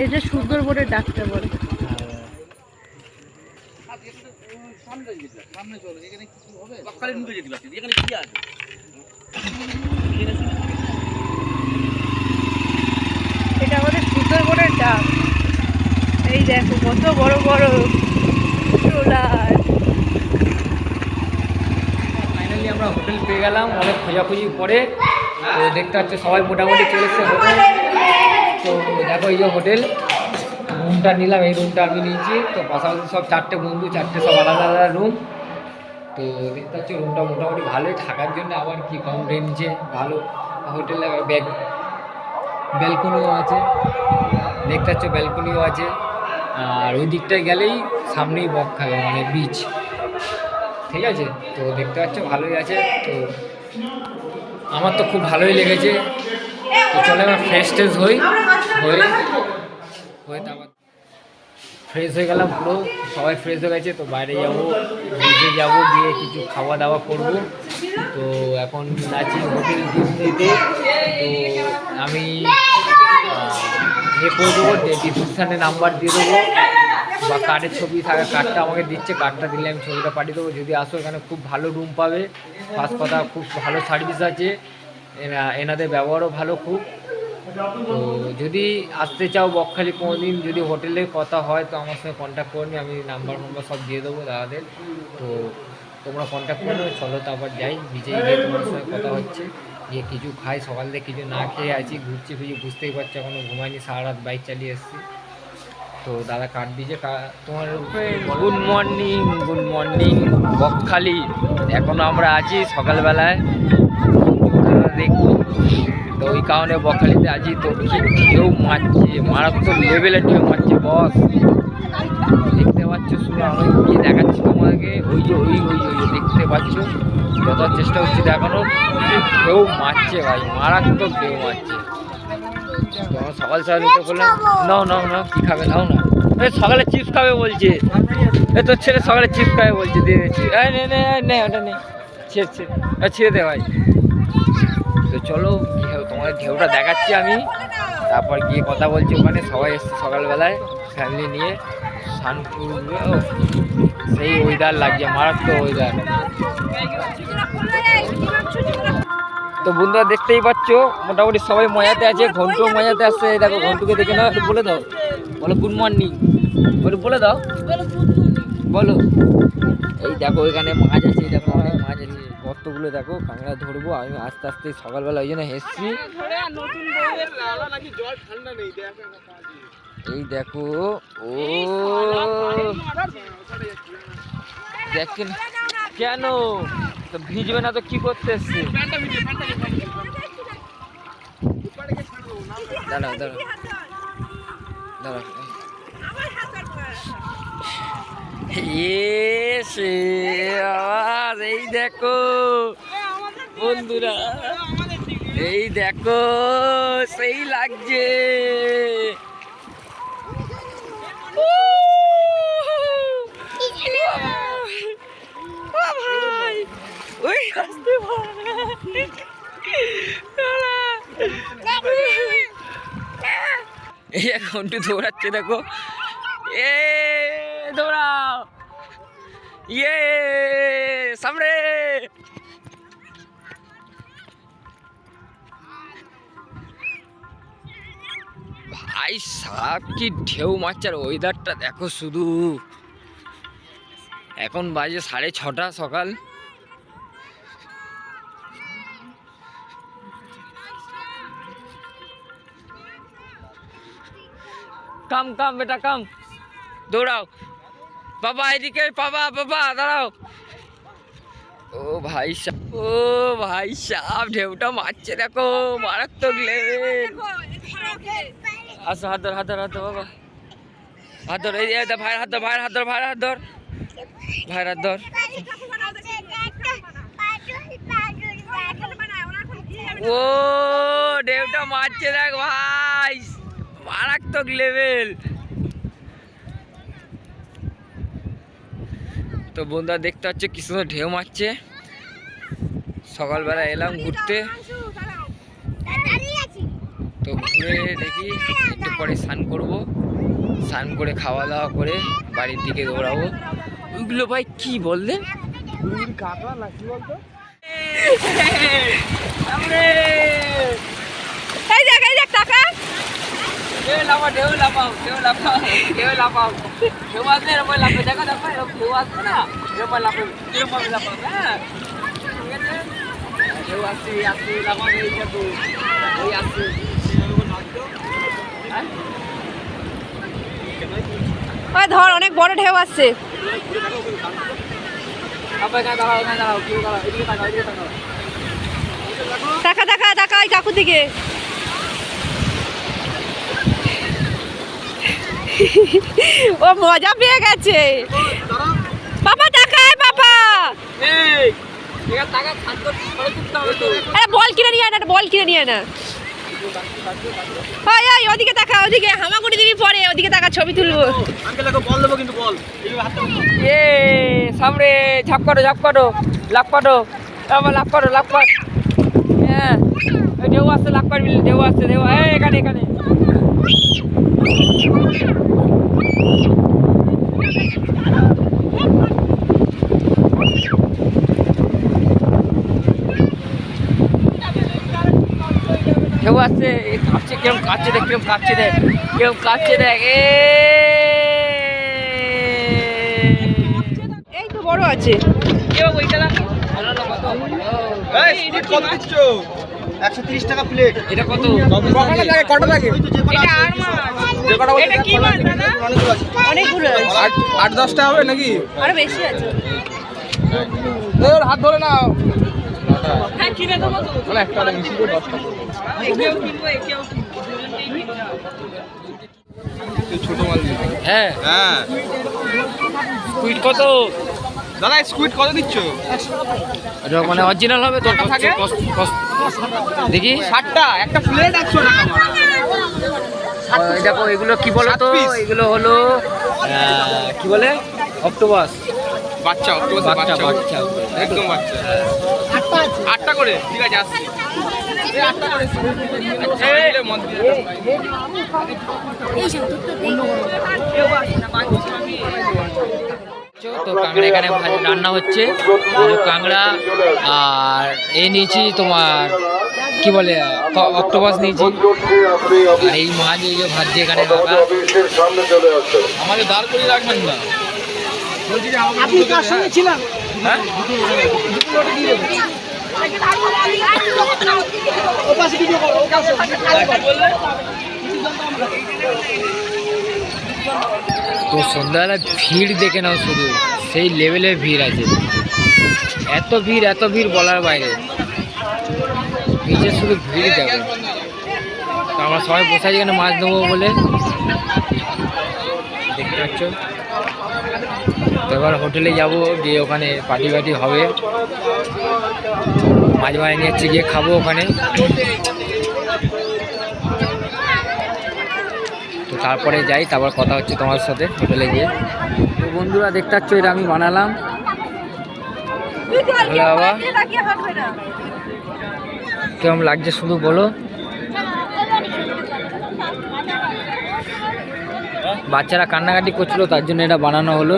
এই যে সুন্দরবনের ডাকতে বলে। এটা আমাদের সুন্দরবনের ডাক। এই দেখো কত বড় বড় ট্রলার। ফাইনালি আমরা হোটেল পেয়ে গেলাম অনেক খোঁজাখুঁজি পরে। তো দেখতে পাচ্ছ সবাই মোটামুটি চলে এসছে হোটেল। তো দেখো এই যে হোটেল রুমটা নিলাম, এই রুমটা আমি নিয়েছি। তো পাশাপাশি সব চারটে বন্ধু, চারটে সব আলাদা আলাদা রুম। তো দেখতে পাচ্ছ রুমটা মোটামুটি ভালোই থাকার জন্য, আবার কি কম রেঞ্জে ভালো হোটেলে ব্যালকনিও আছে। দেখতে পাচ্ছ ব্যালকনিও আছে। আর ওই দিকটায় গেলেই সামনেই বকখালি মানে বিচ, ঠিক আছে। তো দেখতে পাচ্ছ ভালোই আছে। তো আমার তো খুব ভালোই লেগেছে। তো চলে আমরা ফ্রেশ ট্রেশ হয়ে তারপর ফ্রেশ হয়ে গেলাম পুরো, সবাই ফ্রেশ হয়ে গেছে। তো বাইরে যাবো, বিচে যাবো, গিয়ে কিছু খাওয়া দাওয়া করবো। তো এখন আছি হোটেল ডিসনিতে। তো আমি করে দেবো, ডিসক্রিপশানে নাম্বার দিয়ে দেবো বা কার্ডের ছবি থাকে, কার্ডটা আমাকে দিচ্ছে, কার্ডটা দিলে আমি ছবিটা পাঠিয়ে দেবো। যদি আসো এখানে খুব ভালো রুম পাবে, ফার্স্ট কথা খুব ভালো সার্ভিস আছে, এনাদের ব্যবহারও ভালো খুব। তো যদি আসতে চাও বকখালি কোনো দিন, যদি হোটেলের কথা হয় তো আমার সঙ্গে কন্ট্যাক্ট করে নি, আমি নাম্বার সব দিয়ে দেবো দাদাদের। তো তোমরা কন্ট্যাক্ট করে নেবে। চলো তারপর যাই বিচে গিয়ে তোমার সঙ্গে কথা হচ্ছে, যে কিছু খাই। সকাল থেকে কিছু না খেয়ে আছি, ঘুরছি ফিরছি, বুঝতেই পারছি এখনও ঘুমাইনি, সারা রাত বাইক চালিয়ে এসেছি। তো দাদা কার্ড দিয়েছে। তোমার good morning, good morning Bakkhali. এখনও আমরা আছি সকালবেলায়, দেখবো। তো ওই কারণে বকখালিতে আছি। তো কি ঢেউ মারছে, মারাত্মক লেভেলের ঢেউ মারছে বস, দেখতে পাচ্ছ। শুধু আমি গিয়ে দেখাচ্ছি তোমাকে, ওই যে দেখতে পাচ্ছ, যত চেষ্টা হচ্ছে দেখানোর। ঢেউ মারছে ভাই, মারাত্মক ঢেউ মারছে। তো আমার সকাল সকাল উঠে বললাম নাও কী খাবে, নাও না। সকালে চিপস খাবে বলছে, তোর ছেলে সকালে চিপস খাবে বলছে, দিয়ে দিচ্ছি। নে ওটা নেই, ছেড়ে দে ভাই। তো চলো তোমার ঢেউটা দেখাচ্ছি আমি, তারপর গিয়ে কথা বলছি। ওখানে সবাই এসছে সকালবেলায় ফ্যামিলি নিয়ে, শানপুর। সেই ওয়েদার লাগছে, মারাত্মক ওয়েদার। তো বন্ধুরা দেখতেই পাচ্ছ মোটামুটি সবাই মজাতে আছে, ঘন্টুও মজাতে আসছে। দেখো ঘন্টুকে দেখে নাও, একটু বলে দাও, বলো গুড মর্নিং, বলে দাও, বলো। এই দেখো এখানে মাছ আছে, দেখো অনেক মাছ আছে, কতগুলো দেখো। ক্যামেরা ধরবো আমি আস্তে আস্তে, সকালবেলা ওই জন্য হেসছি। এই দেখো, ও দেখেন কেন তো ভিজবে না, তো কি করতে এসছি। দাঁড়াও এই দেখো বন্ধুরা, এই দেখো সেই লাগছে। এই এখনটু দৌড়াচ্ছে দেখো, দৌড়াও, সামনে। ভাই সাপ কি ঢেউ মারছে, আর ওয়েদারটা দেখো শুধু। এখন বাজে 6:30 সকাল। কাম বেটা কাম, দৌড়াও বাবা, এদিকে বাবা দাঁড়াও। ও ভাই সাহেব ঢেউটা মারছে দেখো, মারাত্মক লেভেল। আসো হাত ধর বাবা, হাত ধর। এই ভাইয়ের হাত ধর। ও ঢেউটা মারছে দেখ ভাই, মারাত্মক লেভেল। তো বন্ধুরা দেখতে পাচ্ছ কি সুন্দর ঢেউ মারছে। সকালবেলা এলাম ঘুরতে, তো ঘুরে দেখি একটু পরে তারপরে স্নান করব, স্নান করে খাওয়া দাওয়া করে বাড়ির দিকে দৌড়াবো। ওইগুলো ভাই কি বললে কাঁকড়া না কি বলতো? এই দেখ টাকা ঢেউ লাফাও, ঢেউ লাফাও, ঢেউ লাফাও, ঢেউ লাফাও, ঢেউ আসলে এরকম লাফে, দেখো দেখো এরকম ঢেউ আসবে না, এরকম লাফে, এরকম লাফাও, হ্যাঁ ঢেউ আসছে আসছে লাফাও, এই দেখো এই আসছে। ওই ধর অনেক বড় ঢেউ আসছে। টাকা ওই কাকুর দিকে। ও মজা পেয়ে গেছে। বাবা টাকায় বাবা, বল কিনে নিয়ে না, বল কিনে নিয়ে না। ওদিকে টাকা, ওদিকে হামাগুড়ি দিবি পরে, ওদিকে টাকা ছবি তুলবো। সামনে ঝাপ করো, ঝাপ করো, লাভ করো, লাভ করো, লাভ কর। হ্যাঁ ঢেউ আসছে, লাভ করবি, ঢেউ আসছে, ঢেউ এখানে এখানে। ঢেউ আসছে, কাঁপছে, কিরম কাঁপছে দেখ, কিরম কাঁপছে দেখ, কিরম কাঁপছে দেখ। এই তো বড় আছে। কত দিচ্ছ? 130 টাকা প্লেট। এটা কত? কটা লাগে? কটা লাগে? এটা কি মাছ দাদা? অনেকগুলো আছে। 8-10টা হবে নাকি? আরো বেশি আছে। ওর হাত ধরে না। হ্যাঁ কিনে দেবো তো। বলে একটা মিশি করে 10টা। একেও কিনবো, একেও কিনবো, দুজনকেই কিনবো। ছোট মাল দিই। হ্যাঁ হ্যাঁ। স্কুইড কত? দাদা স্কুইড কত দিচ্ছ? এটা মানে অরিজিনাল হবে তো? দেখি 60টা, একটা প্লেট 100 টাকা। দেখো এগুলো কি বলো তো? এগুলো হলো কি বলে, অক্টোপাস বাচ্চা, অক্টোপাস বাচ্চা, বাচ্চা, বাচ্চা একদম বাচ্চা। 8টা করে, ঠিক আছে আসছি। এই 8টা করে এই মন দিয়ে। তো কাঁকড়া এখানে রান্না হচ্ছে, কাঁকড়া আর নিয়েছি তোমার কি বলে অক্টোপাস নিয়েছি, আর এই মাছ এই যে ভাজছে এখানে কাকা। আমাদের দাঁড় করে রাখবেন না। বলছি যে আপনি কার সঙ্গে ছিলেন? হ্যাঁ তো সন্ধ্যাবেলা ভিড় দেখে নাও, শুধু সেই লেভেলের ভিড় আছে, এত ভিড় বলার বাইরে। নিচে শুধু ভিড় যাবে। তো আমরা সবাই বসে আছি এখানে মাছ নেবো বলে, দেখতে পাচ্ছ। তো এবার হোটেলে যাবো, গিয়ে ওখানে পার্টি হবে, মাছ বানিয়ে নিয়ে যাচ্ছি, গিয়ে খাবো ওখানে। তো তারপরে যাই, তারপর কথা হচ্ছে তোমার সাথে হোটেলে গিয়ে। তো বন্ধুরা দেখতে পাচ্ছ, এটা আমি বানালাম। ভালো বাবা, কেমন লাগছে শুধু বলো। বাচ্চারা কান্নাকাটি করছিল, তার জন্য এটা বানানো হলো।